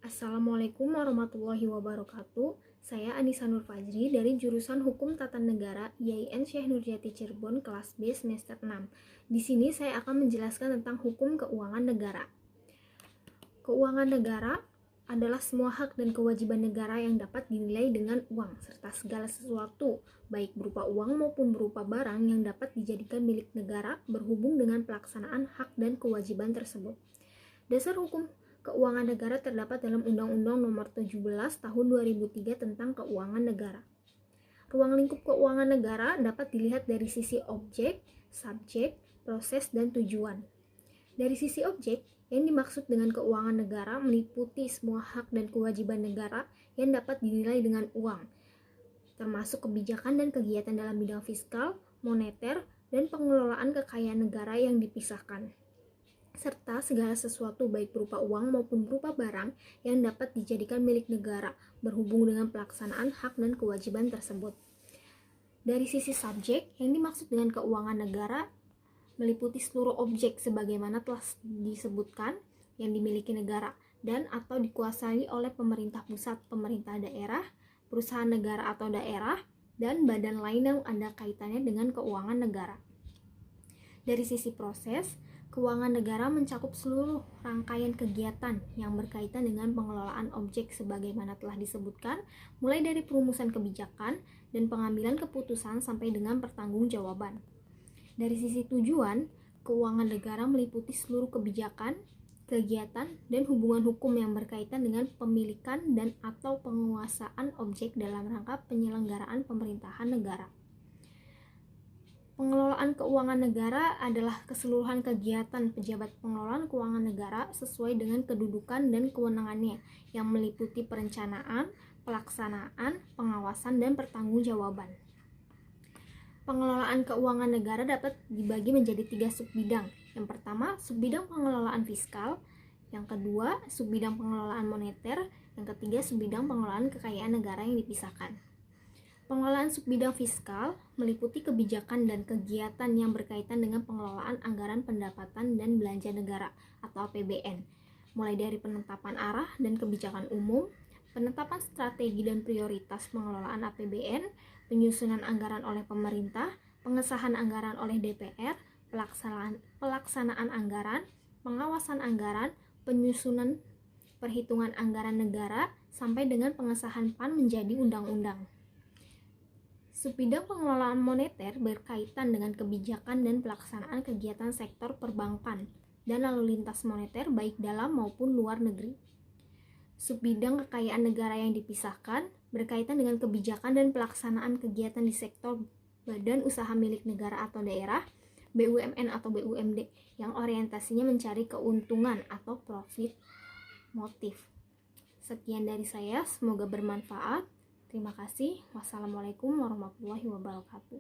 Assalamualaikum warahmatullahi wabarakatuh. Saya Anissa Nur Fajri dari jurusan Hukum Tata Negara IAIN Syekh Nurjati Cirebon kelas B semester 6. Di sini saya akan menjelaskan tentang hukum keuangan negara. Keuangan negara adalah semua hak dan kewajiban negara yang dapat dinilai dengan uang serta segala sesuatu, baik berupa uang maupun berupa barang yang dapat dijadikan milik negara berhubung dengan pelaksanaan hak dan kewajiban tersebut. Dasar hukum keuangan negara terdapat dalam Undang-Undang Nomor 17 Tahun 2003 tentang Keuangan Negara. Ruang lingkup keuangan negara dapat dilihat dari sisi objek, subjek, proses, dan tujuan. Dari sisi objek, yang dimaksud dengan keuangan negara meliputi semua hak dan kewajiban negara yang dapat dinilai dengan uang, termasuk kebijakan dan kegiatan dalam bidang fiskal, moneter, dan pengelolaan kekayaan negara yang dipisahkan, serta segala sesuatu baik berupa uang maupun berupa barang yang dapat dijadikan milik negara berhubung dengan pelaksanaan hak dan kewajiban tersebut. Dari sisi subjek, yang dimaksud dengan keuangan negara meliputi seluruh objek sebagaimana telah disebutkan yang dimiliki negara dan atau dikuasai oleh pemerintah pusat, pemerintah daerah, perusahaan negara atau daerah, dan badan lain yang ada kaitannya dengan keuangan negara. Dari sisi proses, keuangan negara mencakup seluruh rangkaian kegiatan yang berkaitan dengan pengelolaan objek sebagaimana telah disebutkan, mulai dari perumusan kebijakan dan pengambilan keputusan sampai dengan pertanggungjawaban. Dari sisi tujuan, keuangan negara meliputi seluruh kebijakan, kegiatan, dan hubungan hukum yang berkaitan dengan pemilikan dan atau penguasaan objek dalam rangka penyelenggaraan pemerintahan negara. Pengelolaan keuangan negara adalah keseluruhan kegiatan pejabat pengelolaan keuangan negara sesuai dengan kedudukan dan kewenangannya yang meliputi perencanaan, pelaksanaan, pengawasan, dan pertanggungjawaban. Pengelolaan keuangan negara dapat dibagi menjadi 3 subbidang. Yang pertama, subbidang pengelolaan fiskal. Yang kedua, subbidang pengelolaan moneter. Yang ketiga, subbidang pengelolaan kekayaan negara yang dipisahkan. Pengelolaan subbidang fiskal meliputi kebijakan dan kegiatan yang berkaitan dengan pengelolaan anggaran pendapatan dan belanja negara atau APBN, mulai dari penetapan arah dan kebijakan umum, penetapan strategi dan prioritas pengelolaan APBN, penyusunan anggaran oleh pemerintah, pengesahan anggaran oleh DPR, pelaksanaan anggaran, pengawasan anggaran, penyusunan perhitungan anggaran negara, sampai dengan pengesahan PAN menjadi undang-undang. Subbidang pengelolaan moneter berkaitan dengan kebijakan dan pelaksanaan kegiatan sektor perbankan dan lalu lintas moneter baik dalam maupun luar negeri. Subbidang kekayaan negara yang dipisahkan berkaitan dengan kebijakan dan pelaksanaan kegiatan di sektor badan usaha milik negara atau daerah, BUMN atau BUMD, yang orientasinya mencari keuntungan atau profit motif. Sekian dari saya, semoga bermanfaat. Terima kasih. Wassalamualaikum warahmatullahi wabarakatuh.